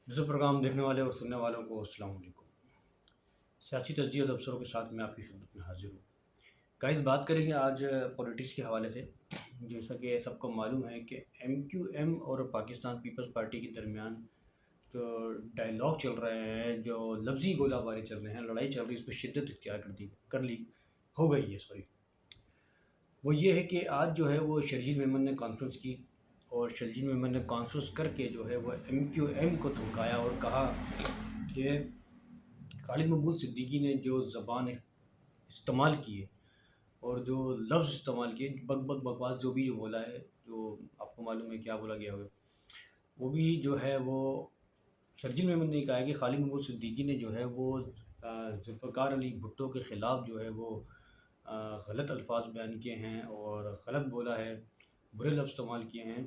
دوسرے پروگرام دیکھنے والے اور سننے والوں کو السلام علیکم۔ سیاسی تجزیے اور تبصروں کے ساتھ میں آپ کی خدمت میں حاضر ہوں۔ گائز، بات کریں گے آج پولیٹکس کے حوالے سے۔ جیسا کہ سب کو معلوم ہے کہ ایم کیو ایم اور پاکستان پیپلز پارٹی کے درمیان جو ڈائلاگ چل رہے ہیں، جو لفظی گولہ باری چل رہے ہیں، لڑائی چل رہی ہے، اس پہ شدت اختیار کر لی ہو گئی ہے وہ یہ ہے کہ آج جو ہے وہ شرجیل میمن نے کانفرنس کی، اور شرجیل میمن نے کانفرنس کر کے جو ہے وہ ایم کیو ایم کو دھمکایا اور کہا کہ خالد مقبول صدیقی نے جو زبان استعمال کی ہے اور جو لفظ استعمال کیے، بکواس جو بولا ہے، جو آپ کو معلوم ہے کیا بولا گیا ہوگا، وہ بھی جو ہے وہ شرجیل میمن نے کہا ہے کہ خالد مقبول صدیقی نے جو ہے وہ ذوالفقار علی بھٹو کے خلاف جو ہے وہ غلط الفاظ بیان کیے ہیں اور غلط بولا ہے، برے لفظ استعمال کیے ہیں۔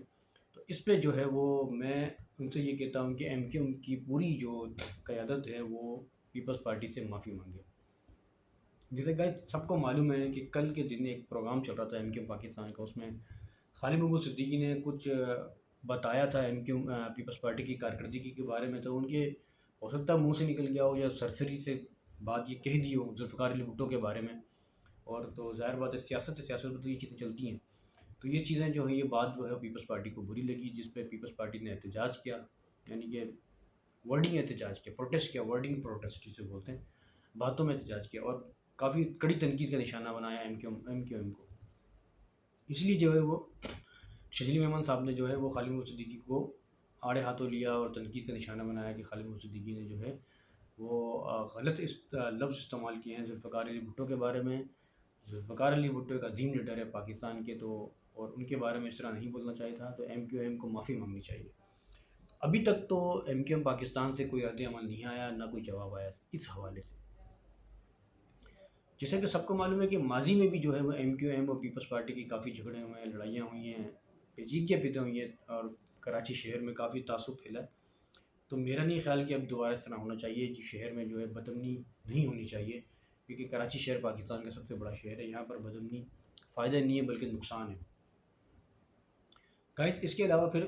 تو اس پہ جو ہے وہ میں ان سے یہ کہتا ہوں کہ ایم کیو ایم کی پوری جو قیادت ہے وہ پیپلز پارٹی سے معافی مانگے۔ جیسے گائز سب کو معلوم ہے کہ کل کے دن ایک پروگرام چل رہا تھا ایم کیو پاکستان کا، اس میں خالد مقبول صدیقی نے کچھ بتایا تھا ایم کیو پیپلز پارٹی کی کارکردگی کے بارے میں، تو ان کے ہو سکتا ہے منہ سے نکل گیا ہو یا سرسری سے بات یہ کہہ دی ہو ذوالفقار علی بھٹو کے بارے میں، اور تو ظاہر بات ہے سیاست میں تو یہ چیزیں چلتی ہیں۔ تو یہ چیزیں جو ہیں، یہ بات جو ہے پیپلز پارٹی کو بری لگی، جس پہ پیپلز پارٹی نے احتجاج کیا، یعنی کہ ورڈنگ احتجاج کیا، پروٹیسٹ کیا، ورڈنگ پروٹیسٹ جسے بولتے ہیں، باتوں میں احتجاج کیا، اور کافی کڑی تنقید کا نشانہ بنایا ایم کیو ایم کو۔ اس لیے جو ہے وہ شجلی میمن صاحب نے جو ہے وہ خالد مقبول صدیقی کو آڑے ہاتھوں لیا اور تنقید کا نشانہ بنایا کہ خالد مقبول صدیقی نے جو ہے وہ غلط لفظ استعمال کیے ہیں ذوالفقار علی بھٹو کے بارے میں۔ ذوالفقار علی بھٹو ایک عظیم لیڈر ہے پاکستان کے، تو اور ان کے بارے میں اس طرح نہیں بولنا چاہیے تھا، تو ایم کیو ایم کو معافی مانگنی چاہیے۔ ابھی تک تو ایم کیو ایم پاکستان سے کوئی رد عمل نہیں آیا، نہ کوئی جواب آیا اس حوالے سے۔ جیسا کہ سب کو معلوم ہے کہ ماضی میں بھی جو ہے وہ ایم کیو ایم اور پیپلز پارٹی کی کافی جھگڑے ہوئے ہیں، لڑائیاں ہوئی ہیں، پیچیدگیاں پیدا ہوئی ہیں، اور کراچی شہر میں کافی تعصب پھیلا ہے۔ تو میرا نہیں خیال کہ اب دوبارہ اس طرح ہونا چاہیے، کہ شہر میں جو ہے بدامنی نہیں ہونی چاہیے، کیونکہ کراچی شہر پاکستان کا سب سے بڑا شہر ہے، یہاں پر بدامنی فائدہ نہیں ہے بلکہ نقصان ہے۔ گائز، اس کے علاوہ پھر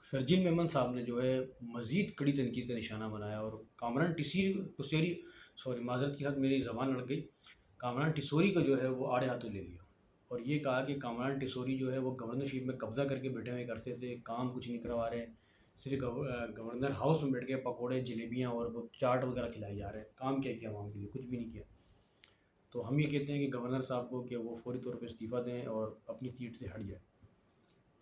شرجیل میمن صاحب نے جو ہے مزید کڑی تنقید کا نشانہ بنایا، اور کامران ٹسیری معذرت کی حد میری زبان لڑ گئی، کامران ٹسوری کو جو ہے وہ آڑے ہاتھوں لے لیا، اور یہ کہا کہ کامران ٹسوری جو ہے وہ گورنرشپ میں قبضہ کر کے بیٹھے ہوئے کرتے تھے، کام کچھ نہیں کروا رہے، صرف گورنر ہاؤس میں بیٹھ کے پکوڑے، جلیبیاں اور چاٹ وغیرہ کھلائی جا رہے ہیں، کام کیا کیا عوام کے لیے؟ کچھ بھی نہیں کیا۔ تو ہم یہ کہتے ہیں کہ گورنر صاحب کو کہ وہ فوری طور پہ استعفیٰ دیں اور اپنی سیٹ سے ہٹ جائیں۔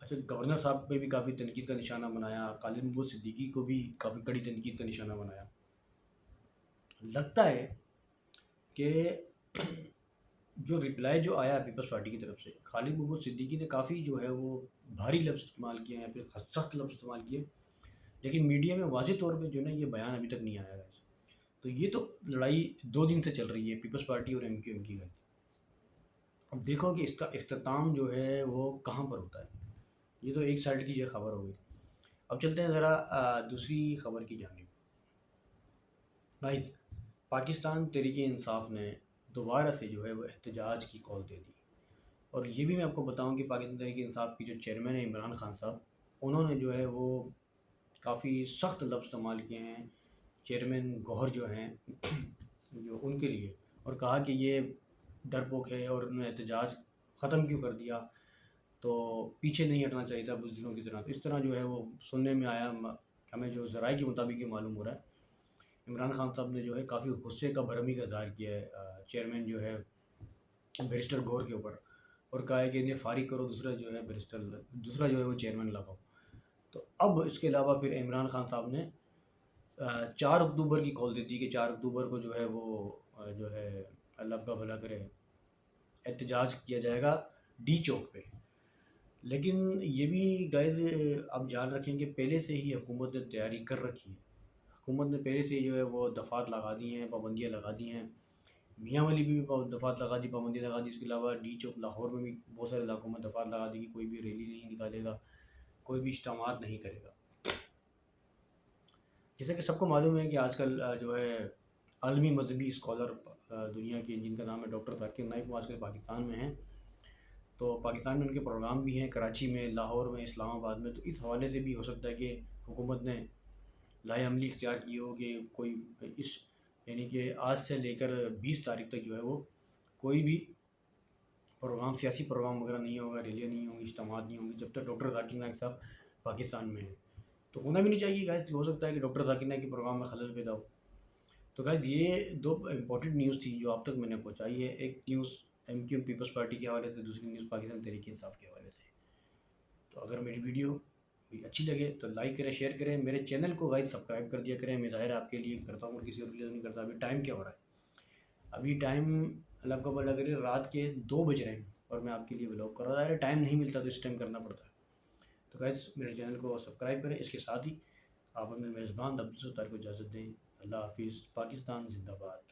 اچھا، گورنر صاحب پہ بھی کافی تنقید کا نشانہ بنایا، خالد مقبول صدیقی کو بھی کافی کڑی تنقید کا نشانہ بنایا۔ لگتا ہے کہ جو رپلائی جو آیا پیپلز پارٹی کی طرف سے، خالد مقبول صدیقی نے کافی جو ہے وہ بھاری لفظ استعمال کیے ہیں، پھر سخت لفظ استعمال کیے، لیکن میڈیا میں واضح طور پہ جو ہے نا یہ بیان ابھی تک نہیں آیا ہے۔ تو یہ تو لڑائی 2 دن سے چل رہی ہے پیپلز پارٹی اور ایم کیو ایم کی گئی۔ اب دیکھو کہ اس کا اختتام جو ہے وہ کہاں پر ہوتا ہے۔ یہ تو ایک سائڈ کی یہ خبر ہو گئی۔ اب چلتے ہیں ذرا دوسری خبر کی جانب۔ بھائی، پاکستان تحریک انصاف نے دوبارہ سے جو ہے وہ احتجاج کی کال دے دی، اور یہ بھی میں آپ کو بتاؤں کہ پاکستان تحریک انصاف کی جو چیئرمین ہے عمران خان صاحب، انہوں نے جو ہے وہ کافی سخت لفظ استعمال کیے ہیں چیئرمین گوہر جو ہیں جو ان کے لیے، اور کہا کہ یہ ڈرپوک ہے، اور انہوں نے احتجاج ختم کیوں کر دیا، تو پیچھے نہیں ہٹنا چاہیے تھا بزدلوں کی طرح۔ اس طرح جو ہے وہ سننے میں آیا، ہمیں جو ذرائع کے مطابق یہ معلوم ہو رہا ہے۔ عمران خان صاحب نے جو ہے کافی غصے کا بھرمی کا اظہار کیا ہے چیئرمین جو ہے بیرسٹر گور کے اوپر، اور کہا ہے کہ انہیں فارغ کرو، دوسرا جو ہے وہ چیئرمین لگاؤ۔ تو اب اس کے علاوہ پھر عمران خان صاحب نے 4 اکتوبر کی کال دے دی کہ 4 اکتوبر کو جو ہے وہ جو ہے اللہ کا بھلا کرے احتجاج کیا جائے گا ڈی چوک پہ۔ لیکن یہ بھی گائز آپ جان رکھیں کہ پہلے سے ہی حکومت نے تیاری کر رکھی ہے، حکومت نے پہلے سے جو ہے وہ دفعات لگا دی ہیں، پابندیاں لگا دی ہیں، میاں والی بھی دفعات لگا دی، پابندیاں لگا دی۔ اس کے علاوہ ڈی چوک لاہور میں بھی بہت سارے علاقوں میں دفعات لگا دی کہ کوئی بھی ریلی نہیں نکالے گا، کوئی بھی اجتماعات نہیں کرے گا۔ جیسا کہ سب کو معلوم ہے کہ آج کل جو ہے عالمی مذہبی اسکالر دنیا کے، جن کا نام ہے ڈاکٹر ذاکر نائک، وہ آج کل پاکستان میں ہیں۔ تو پاکستان میں ان کے پروگرام بھی ہیں، کراچی میں، لاہور میں، اسلام آباد میں، تو اس حوالے سے بھی ہو سکتا ہے کہ حکومت نے لاہ عملی اختیار کی ہو کہ کوئی اس یعنی کہ آج سے لے کر 20 تاریخ تک جو ہے وہ کوئی بھی پروگرام، سیاسی پروگرام وغیرہ نہیں ہوگا، ریلیاں نہیں ہوں گی، اجتماعات نہیں ہوں گی جب تک ڈاکٹر ذاکر نائک صاحب پاکستان میں ہیں۔ تو ہونا بھی نہیں چاہیے گائز، ہو سکتا ہے کہ ڈاکٹر ذاکر نائک کے پروگرام میں خلل پیدا ہو۔ تو گائز یہ دو امپورٹنٹ نیوز تھی جو اب تک میں نے پہنچائی ہے، ایک نیوز ایم کیو پیپلز پارٹی کے حوالے سے، دوسری نیوز پاکستان تحریک انصاف کے حوالے سے۔ تو اگر میری ویڈیو کوئی اچھی لگے تو لائک کریں، شیئر کریں، میرے چینل کو گائز سبسکرائب کر دیا کریں۔ میں ظاہر آپ کے لیے کرتا ہوں اور کسی اور کے لیے نہیں کرتا۔ ابھی ٹائم کیا ہو رہا ہے؟ ابھی ٹائم اللہ کا بڑا کرے رات کے 2 بج رہے ہیں اور میں آپ کے لیے بلاگ کر رہا ہے، ٹائم نہیں ملتا تو اس ٹائم کرنا پڑتا ہے۔ تو گائز میرے چینل کو سبسکرائب کریں، اس کے ساتھ ہی آپ اپنے میزبان عبدالستار کو اجازت دیں۔ اللہ حافظ، پاکستان زندہ باد۔